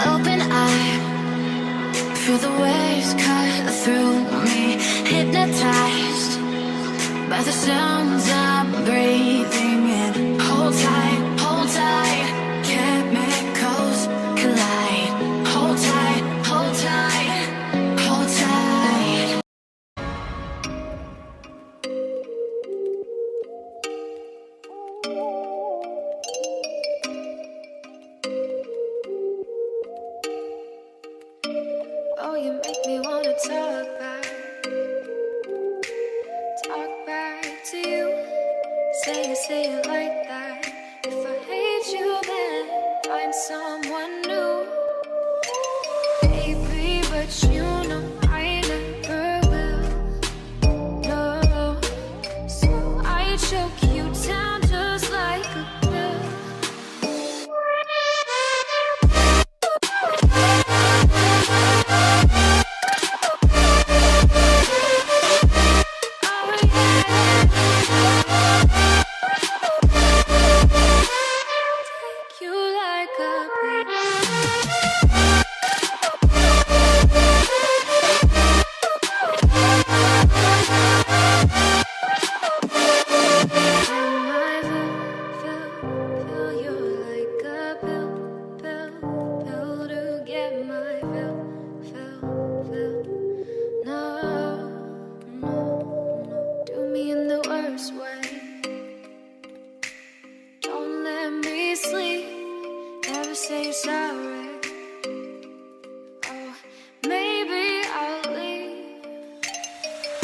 Open eye, feel the waves cut through me, hypnotized by the sounds I'm breathing in. Hold tight, chemicals collide. Hold tight, hold tight, hold tight. Oh, you make me wanna talk back to you. Say it like that. If I hate you, then find someone new. Baby, but you know I never will. No, so I choke you down just like a pill. Say you're sorry. Oh, maybe I'll leave.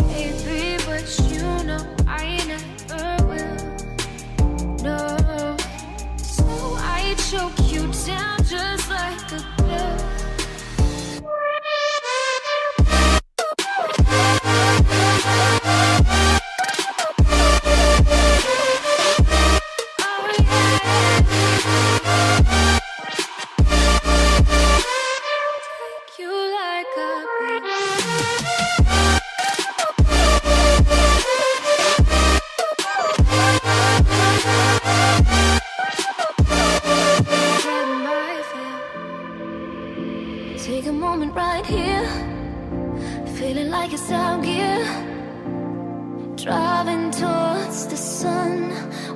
Maybe, but you know I never will. No, so I choke you down just like a pill. Take a moment right here, feeling like it's out gear, driving towards the sun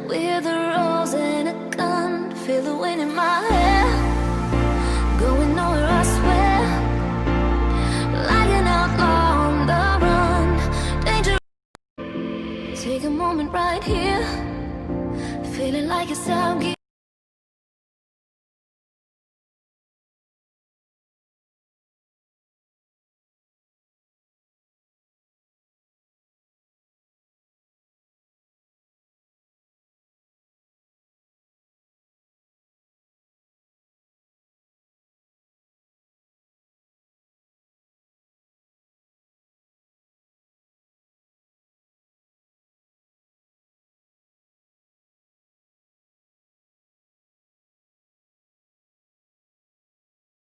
with a rose and a gun. Feel the wind in my hair, going nowhere I swear, like an outlaw on the run. Danger. Take a moment right here, feeling like it's out gear.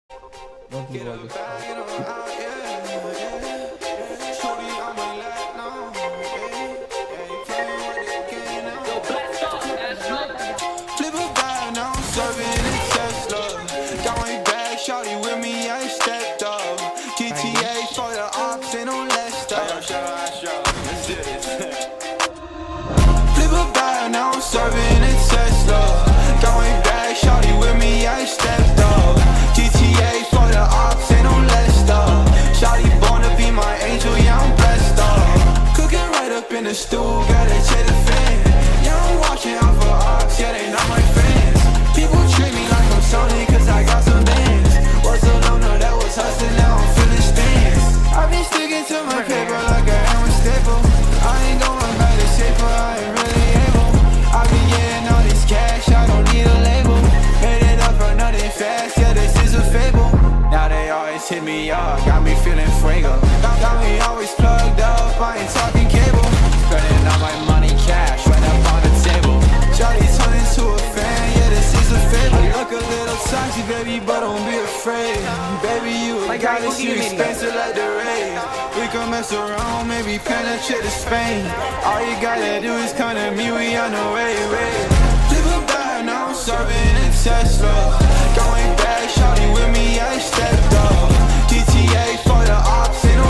Get a bag and I'm out, Shorty on my lap now, you playing with the game now. Flip a bag, now I'm serving in Tesla. Got my bag, shorty with me, I stepped up. GTA for the ops, ain't no less stuff. Let's do this. Flip a bag, now I'm serving in Tesla. Got my bag, shorty with me, I stepped up. GTA for the ops, ain't no less stuff. Shawty born to be my angel, yeah, I'm blessed up. Cooking right up in the stool, gotta check the fan. Yeah, I'm watching out for ops, yeah, they not my fans. People treat me like I'm Sony, cause I got some bands. Was a loner that was hustling, now I'm feeling stands. I've been sticking to my paper like a hammer staple. I ain't going back to safer, I ain't really able. I been getting all this cash, I don't need a label. Made it up for nothing fast, yeah, this is a fable. Now they always hit me up, got me feeling fuego. Got me always plugged up, I ain't talking cable. Spending all my money cash, right up on the table. Shawty turn into a fan, yeah, this is a fable. I look a little toxic, baby, but don't be afraid. Baby, you a goddess, you expensive like the rain. We can mess around, maybe penetrate to Spain. All you gotta do is come to me, we on the way, Flip a bag, now I'm serving in Tesla. Going back, shawty with me, I stepped up. GTA for the ops, ain't no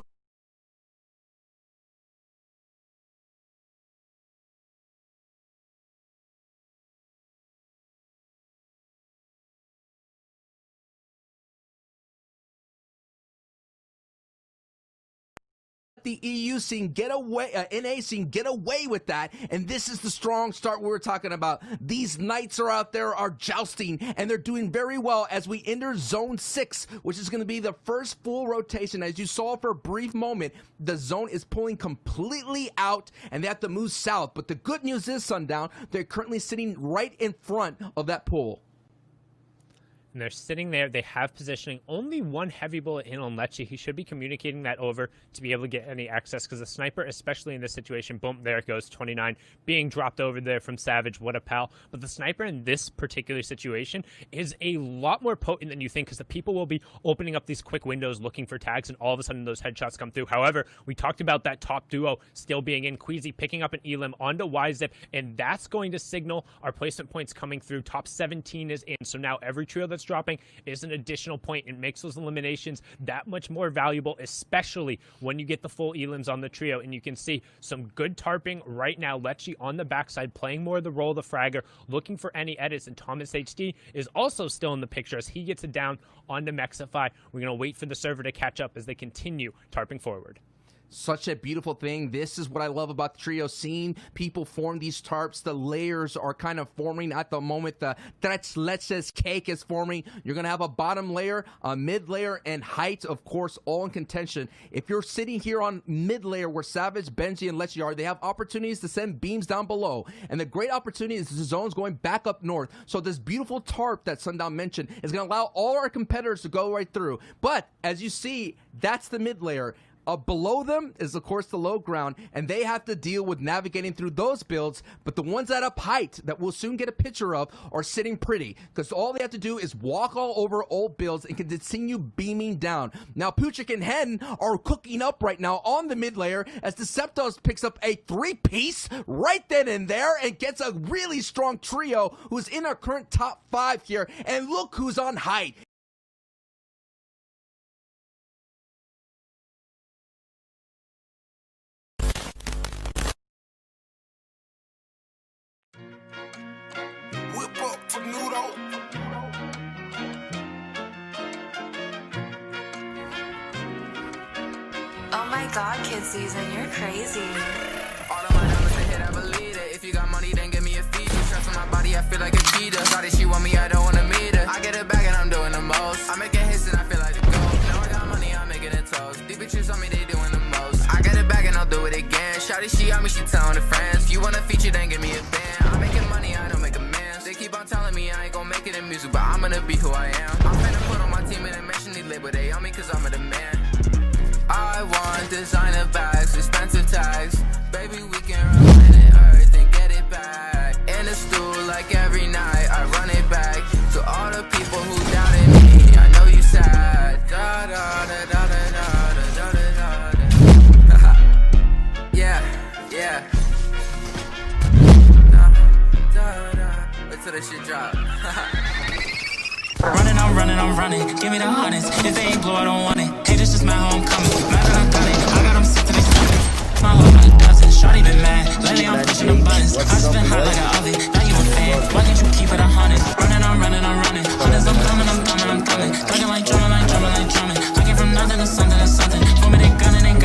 the EU scene get away, NA scene get away with that, and this is the strong start we were talking about. These knights are out there, are jousting, and they're doing very well as we enter Zone 6, which is going to be the first full rotation. As you saw for a brief moment, the zone is pulling completely out, and they have to move south. But the good news is, Sundown, they're currently sitting right in front of that pool. And they're sitting there. They have positioning. Only one heavy bullet in on Lecce. He should be communicating that over to be able to get any access, because the sniper, especially in this situation, boom, there it goes, 29, being dropped over there from Savage. What a pal. But the sniper in this particular situation is a lot more potent than you think, because the people will be opening up these quick windows looking for tags, and all of a sudden those headshots come through. However, we talked about that top duo still being in. Queasy picking up an Elim onto YZip, and that's going to signal our placement points coming through. Top 17 is in, so now every trio that's dropping is an additional point. It makes those eliminations that much more valuable, especially when you get the full elims on the trio. And you can see some good tarping right now. Lecce on the backside playing more of the role of the fragger, looking for any edits, and Thomas HD is also still in the picture as he gets it down onto Mexify. We're going to wait for the server to catch up as they continue tarping forward. Such a beautiful thing. This is what I love about the trio scene. People form these tarps. The layers are kind of forming at the moment. The tres leches cake is forming. You're going to have a bottom layer, a mid layer, and height, of course, all in contention. If you're sitting here on mid layer where Savage, Benji, and Lecce are, they have opportunities to send beams down below. And the great opportunity is the zone's going back up north. So this beautiful tarp that Sundown mentioned is going to allow all our competitors to go right through. But as you see, that's the mid layer. Below them is, of course, the low ground, and they have to deal with navigating through those builds. But the ones at up height that we'll soon get a picture of are sitting pretty, because all they have to do is walk all over old builds and can continue beaming down. Now, Puchik and Hen are cooking up right now on the mid layer as Deceptos picks up a 3-piece right then and there and gets a really strong trio who's in our current top 5 here. And look who's on height. whip up to noodle. Oh my god, kid season, you're crazy. All of my diamonds to hit, I believe it. If you got money, then give me a feature. Stress on my body, I feel like a cheetah. Shawty, she want me, I don't wanna meet her. I get it back and I'm doing the most. I'm making hits and I feel like the GOAT. Now I got money, I'm making it toast. These bitches on me, they doing the most. I get it back and I'll do it again. Shawty, she on me, she telling her friends. If you want a feature, then give me a band. I'm making money, I don't make amends. They keep on telling me I ain't gonna make it in music, but I'm gonna be who I am. I'm finna put on my team and mention these label, they on me cause I'm a demand. I want designer bags, expensive tags. Baby, we can run it, earth and get it back. In the stool like every night, I run it back. To all the people who doubted me, I know you sad. Yeah. Wait till this shit drop. I'm running. Give me the hundreds. If they ain't blue, I don't want it. Hey, this is my homecoming. Mad that I done it. I got them sick to the stomach. My whole life doesn't. Shawty been mad. Lately I'm pushing them buttons. I just been hot like an oven. Now you a fan. Why can't you keep it 100? I'm running. Hundreds, I'm coming. Looking like drumming. I came from nothing to something. For me, they gunning.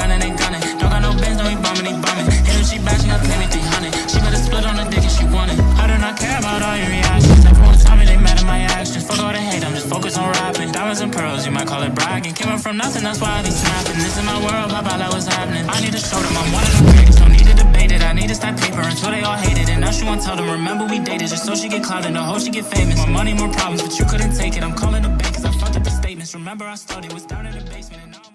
Don't got no bands, no he bumming. Hit her, she back, she got pay me 300. She better split on the dick if she want it. I do not care about all your reactions. Everyone tell me they mad at my actions. Fuck all the hate, I'm just focused on rapping. Diamonds and pearls, you might call it bragging. Came up from nothing, that's why I be snapping. This is my world, pop out, that was happening. I need to show them I'm one of the greatest. Don't need to debate it, I need to stack paper until they all hate it. And now she won't tell them, remember we dated just so she get clout and the hoe she get famous. More money, more problems, but you couldn't take it. I'm calling the bank cause I fucked up the statements. Remember I studied, was down in the basement and now I'm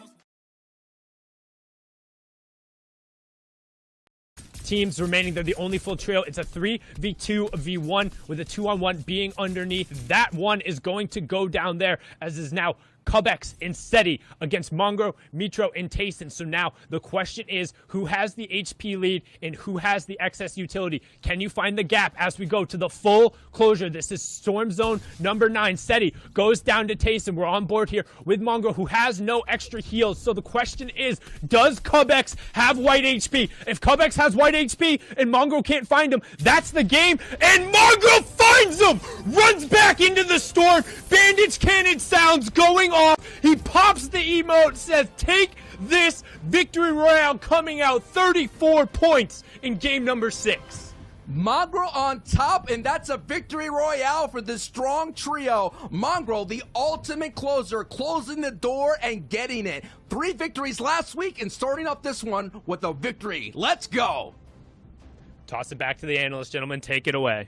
teams remaining. They're the only full trio. It's a 3v2v1 with a 2-on-1 being underneath. That one is going to go down there, as is now Cubex and Seti against Mongo, Mitro, and Tayson. So now the question is, who has the HP lead and who has the excess utility? Can you find the gap as we go to the full closure? This is Storm Zone number 9. Seti goes down to Tayson. We're on board here with Mongo, who has no extra heals. So the question is, does Cubex have white HP? If Cubex has white HP and Mongo can't find him, that's the game. And Mongo finds him! Runs back into the storm. Bandage cannon sounds going off. He pops the emote, says, take this victory royale, coming out 34 points in game number 6. Mongrel on top, and that's a victory royale for this strong trio. Mongrel, the ultimate closer, closing the door and getting it. 3 victories last week and starting off this one with a victory. Let's go. Toss it back to the analyst, gentlemen. Take it away.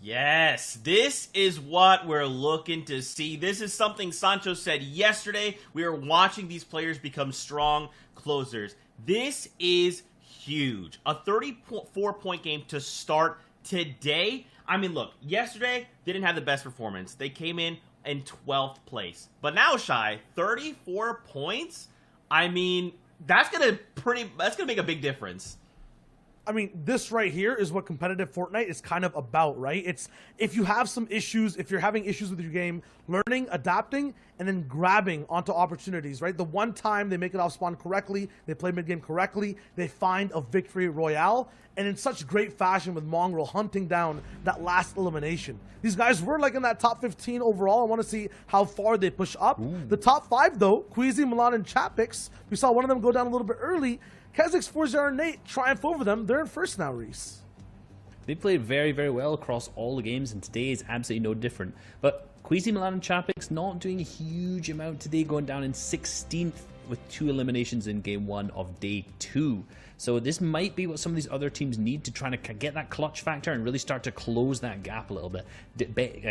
Yes, this is what we're looking to see. This is something Sancho said yesterday. We are watching these players become strong closers. This is huge. A 34-point game to start today. I mean, look, yesterday they didn't have the best performance. They came in 12th place. But now, Shy, 34 points? I mean, that's gonna make a big difference. I mean, this right here is what competitive Fortnite is kind of about, right? It's if you have some issues, if you're having issues with your game, learning, adapting, and then grabbing onto opportunities, right? The one time they make it off spawn correctly, they play mid-game correctly, they find a victory royale, and in such great fashion with Mongrel hunting down that last elimination. These guys were like in that top 15 overall. I want to see how far they push up. Ooh. The top 5, though, Queasy, Milan, and Chapix, we saw one of them go down a little bit early. Kha'Zix, 4-0, and Nate triumph over them. They're in first now, Reese. They played very, very well across all the games, and today is absolutely no different. But Queasy, Milan, and Chapix not doing a huge amount today, going down in 16th with 2 eliminations in game 1 of day 2. So this might be what some of these other teams need to try to get that clutch factor and really start to close that gap a little bit.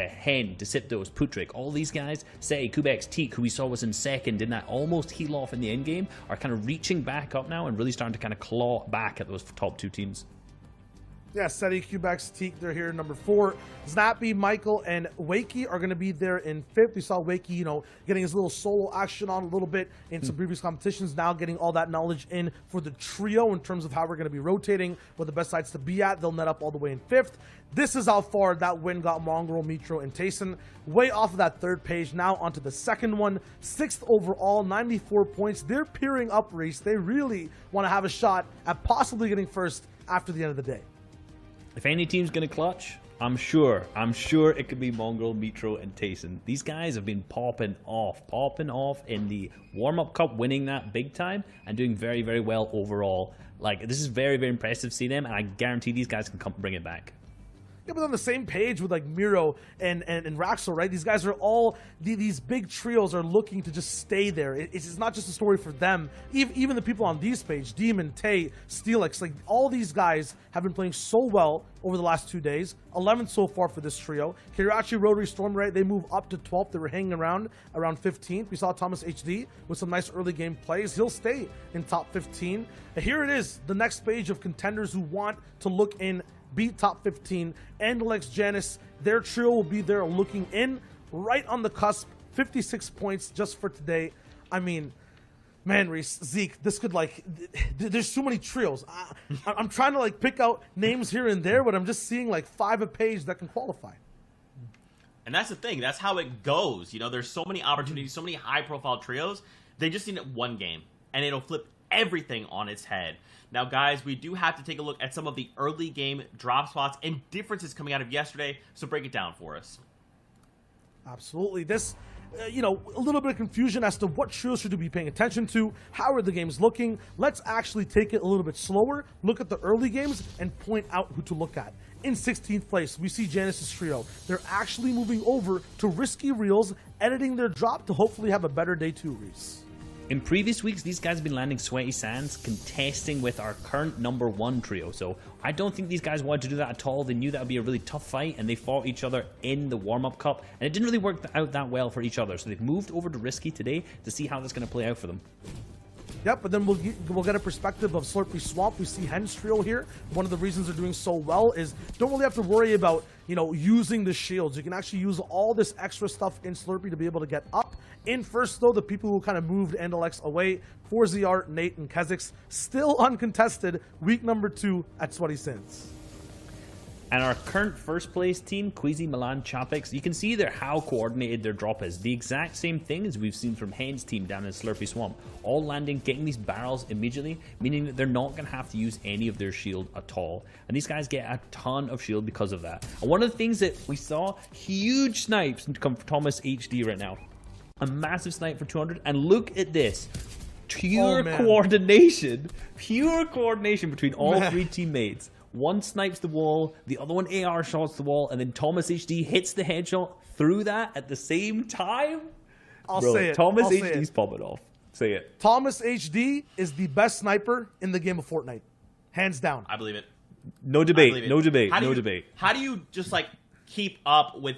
Hen, Deceptos, Putrik, all these guys, Seti, Cubex, Teak, who we saw was in second, did that almost heal off in the end game, are kind of reaching back up now and really starting to kind of claw back at those top 2 teams. Yeah, Seti, Cubex, Teak, they're here in number 4. Snappy, Michael, and Wakey are going to be there in 5th. We saw Wakey, you know, getting his little solo action on a little bit in some previous competitions, now getting all that knowledge in for the trio in terms of how we're going to be rotating, what the best sides to be at. They'll net up all the way in 5th. This is how far that win got Mongrel, Mitro, and Tayson. Way off of that 3rd page, now onto the 2nd one. 6th overall, 94 points. They're peering up, Reese. They really want to have a shot at possibly getting first after the end of the day. If any team's going to clutch, I'm sure it could be Mongrel, Mitro, and Tayson. These guys have been popping off in the warm-up cup, winning that big time and doing very, very well overall. Like, this is very, very impressive to see them, and I guarantee these guys can come bring it back. Yeah, but on the same page with like Miro and Raxel, right? These guys are all, these big trios are looking to just stay there. It's not just a story for them. Even the people on these page, Demon, Tay, Steelix, like all these guys have been playing so well over the last 2 days. 11th so far for this trio. Kirachi, Rotary, Storm, right? They move up to 12th. They were hanging around 15th. We saw Thomas HD with some nice early game plays. He'll stay in top 15. And here it is, the next page of contenders who want to look in, beat top 15. Andalex, Janice, their trio will be there looking in, right on the cusp. 56 points just for today. I mean, Man, Reese, Zeke, this could there's too many trios. I'm trying to pick out names here and there, but I'm just seeing 5 a page that can qualify. And that's the thing. That's how it goes. You know, there's so many opportunities, so many high-profile trios. They just need one game, and it'll flip everything on its head. Now, guys, we do have to take a look at some of the early game drop spots and differences coming out of yesterday. So break it down for us. Absolutely. This, a little bit of confusion as to what trios should we be paying attention to. How are the games looking? Let's actually take it a little bit slower, look at the early games, and point out who to look at. In 16th place, we see Janice's trio. They're actually moving over to Risky Reels, editing their drop to hopefully have a better day 2, Reese. In previous weeks, these guys have been landing Sweaty Sands, contesting with our current #1 trio. So I don't think these guys wanted to do that at all. They knew that would be a really tough fight, and they fought each other in the warm-up cup, and it didn't really work out that well for each other. So they've moved over to Risky today to see how that's going to play out for them. Yep, but then we'll get a perspective of Slurpy Swamp. We see Hen's trio here. One of the reasons they're doing so well is don't really have to worry about, using the shields. You can actually use all this extra stuff in Slurpy to be able to get up. In first, though, the people who kind of moved Andalex away, 4ZR, Nate, and Kezix, still uncontested, week number 2 at Sweaty Sands. And our current first place team, Queasy, Milan, Chapix, you can see there how coordinated their drop is. The exact same thing as we've seen from Hen's team down in Slurpy Swamp. All landing, getting these barrels immediately, meaning that they're not going to have to use any of their shield at all. And these guys get a ton of shield because of that. And one of the things that we saw, huge snipes come from Thomas HD right now. A massive snipe for 200. And look at this. Pure coordination between all 3 teammates. One snipes the wall, the other one AR shots the wall, and then Thomas HD hits the headshot through that at the same time. I'll say it. Thomas HD's popping off. Say it. Thomas HD is the best sniper in the game of Fortnite. Hands down. I believe it. No debate. No debate. No debate. How do you just keep up with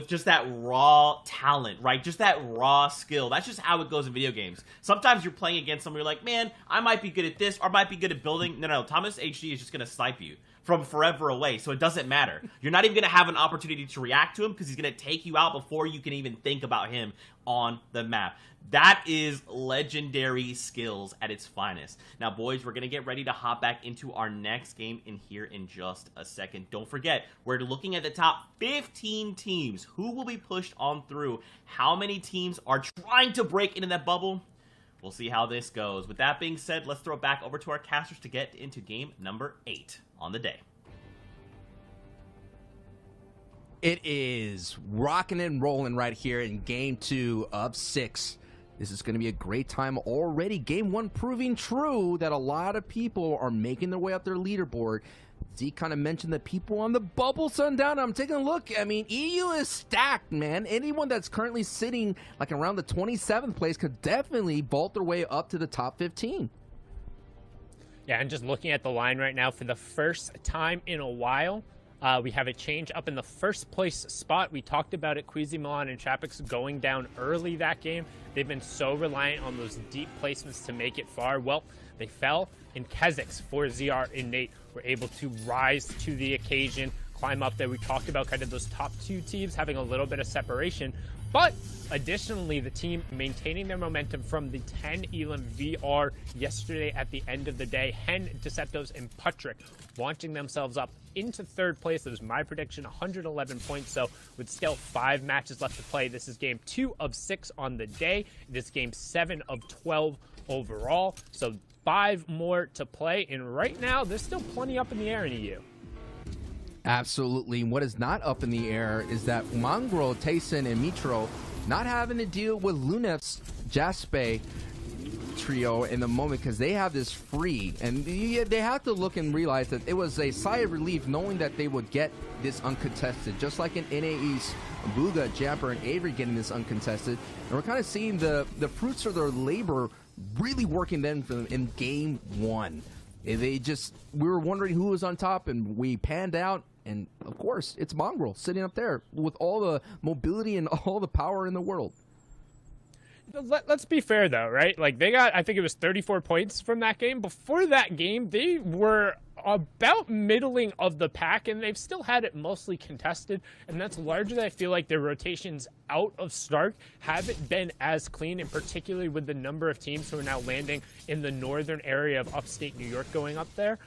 just that raw talent, right? Just that raw skill. That's just how it goes in video games. Sometimes you're playing against someone, you're like, man, I might be good at this, or I might be good at building. No, Thomas HD is just going to snipe you from forever away, so it doesn't matter. You're not even going to have an opportunity to react to him because he's going to take you out before you can even think about him on the map. That is legendary skills at its finest. Now, boys, we're going to get ready to hop back into our next game in here in just a second. Don't forget, we're looking at the top 15 teams. Who will be pushed on through? How many teams are trying to break into that bubble? We'll see how this goes. With that being said, let's throw it back over to our casters to get into game number 8 on the day. It is rocking and rolling right here in game 2 of 6. This is going to be a great time already. Game 1 proving true that a lot of people are making their way up their leaderboard. Zeke kind of mentioned the people on the bubble sundown. I'm taking a look. I mean, EU is stacked, man. Anyone that's currently sitting around the 27th place could definitely vault their way up to the top 15. Yeah, and just looking at the line right now, for the first time in a while, we have a change up in the first place spot. We talked about it, Queasy, Milan, and Chapix going down early that game. They've been so reliant on those deep placements to make it far. Well, they fell, and Kezix, 4ZR, and Nate were able to rise to the occasion, climb up there. We talked about kind of those top 2 teams having a little bit of separation, but additionally, the team maintaining their momentum from the 10 Elam VR yesterday at the end of the day. Hen, Deceptos, and Patrick launching themselves up into 3rd place. That was my prediction, 111 points. So with still 5 matches left to play, this is game 2 of 6 on the day. It is game 7 of 12 overall. So 5 more to play. And right now, there's still plenty up in the air in EU. Absolutely. What is not up in the air is that Mangro, Tayson, and Mitro not having to deal with Lunef's Jaspe trio in the moment because they have this free, and they have to look and realize that it was a sigh of relief knowing that they would get this uncontested, just like in NAE's Booga, Japper, and Avery getting this uncontested. And we're kind of seeing the fruits of their labor really working then in game 1. We were wondering who was on top, and we panned out, and of course it's Mongrel sitting up there with all the mobility and all the power in the world. let's be fair though, right? Like they got, I think it was 34 points from that game. Before that game, they were about middling of the pack, and they've still had it mostly contested, and that's largely, I feel like, their rotations out of Stark haven't been as clean, and particularly with the number of teams who are now landing in the northern area of upstate New York going up there.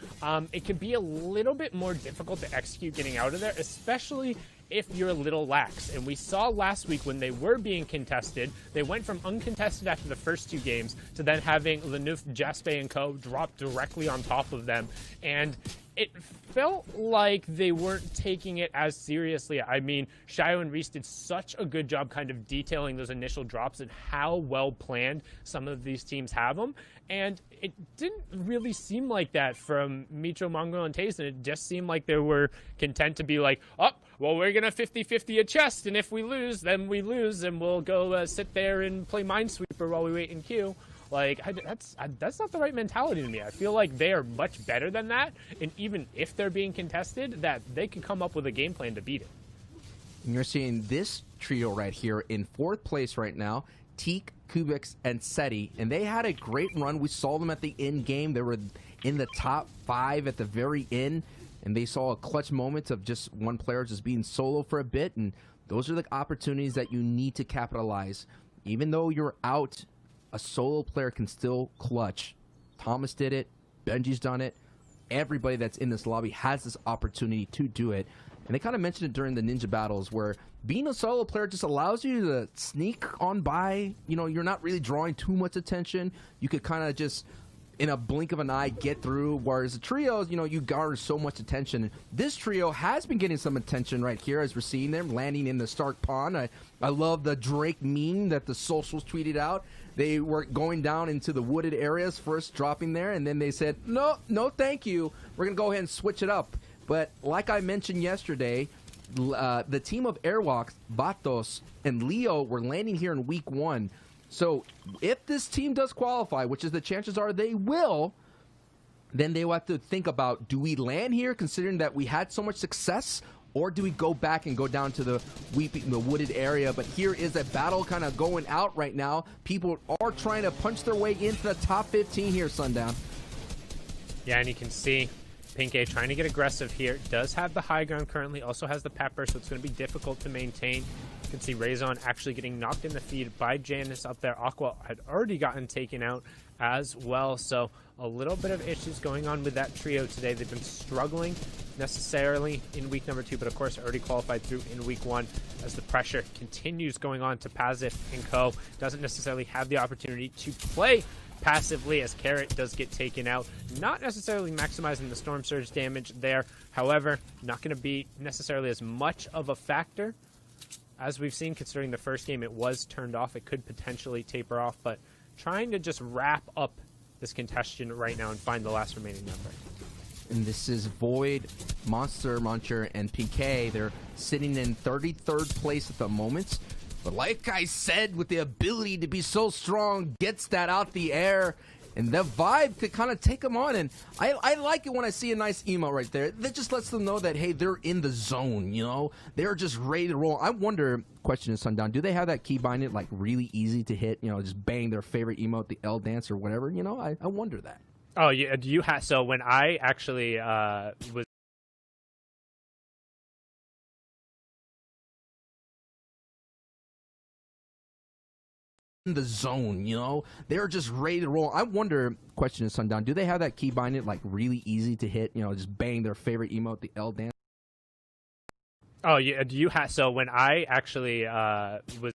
It can be a little bit more difficult to execute getting out of there, especially if you're a little lax. And we saw last week when they were being contested, they went from uncontested after the first 2 games to then having Lanouf, Jaspe, and co drop directly on top of them. And it felt like they weren't taking it as seriously. I mean, Shio and Reese did such a good job kind of detailing those initial drops and how well planned some of these teams have them. And it didn't really seem like that from Mitro, Mongo, and Tayson. It just seemed like they were content to be like, oh, well, we're going to 50-50 a chest, and if we lose, then we lose, and we'll go sit there and play Minesweeper while we wait in queue. Like, that's not the right mentality to me. I feel like they are much better than that, and even if they're being contested, that they can come up with a game plan to beat it. And you're seeing this trio right here in 4th place right now, Teak, Kubix, and Seti, and they had a great run. We saw them at the end game. They were in the top 5 at the very end, and they saw a clutch moment of just one player just being solo for a bit, and those are the opportunities that you need to capitalize. Even though you're out, a solo player can still clutch. Thomas did it. Benji's done it. Everybody that's in this lobby has this opportunity to do it. And they kind of mentioned it during the Ninja battles where being a solo player just allows you to sneak on by. You know, you're not really drawing too much attention. You could kind of just, in a blink of an eye, get through. Whereas the trios, you know, you garner so much attention. This trio has been getting some attention right here as we're seeing them landing in the Stark Pond. I love the Drake meme that the socials tweeted out. They were going down into the wooded areas first, dropping there, and then they said, no, thank you. We're going to go ahead and switch it up. But like I mentioned yesterday, the team of Airwalks, Vatos, and Leo were landing here in week 1. So if this team does qualify, which is the chances are they will, then they will have to think about, do we land here considering that we had so much success, or do we go back and go down to the wooded area? But here is a battle kind of going out right now. People are trying to punch their way into the top 15 here, Sundown. Yeah, and you can see Pink A trying to get aggressive here. Does have the high ground currently, also has the pepper, so it's going to be difficult to maintain. You can see Raison actually getting knocked in the feed by Janice up there. Aqua had already gotten taken out as well, so a little bit of issues going on with that trio today. They've been struggling necessarily in week number 2, but of course already qualified through in week 1 as the pressure continues going on to Pazif and co. Doesn't necessarily have the opportunity to play passively as Carrot does get taken out. Not necessarily maximizing the Storm Surge damage there. However, not going to be necessarily as much of a factor as we've seen, considering the first game it was turned off. It could potentially taper off, but trying to just wrap up this contention right now and find the last remaining member. And this is Void, Monster Muncher, and PK. They're sitting in 33rd place at the moment. But like I said, with the ability to be so strong, gets that out the air, and the vibe to kind of take them on. And I like it when I see a nice emote right there. That just lets them know that, hey, they're in the zone, you know? They're just ready to roll. I wonder, question is, Sundown, do they have that key binding, like, really easy to hit? You know, just bang their favorite emote, the L dance or whatever? You know, I wonder that. Oh, yeah. Do you have? So when I actually was in the zone, you know, they're just ready to roll. I wonder, question is, Sundown, do they have that key binding, like, really easy to hit? You know, just bang their favorite emote, the L dance. Oh, yeah. Do you have? So when I actually was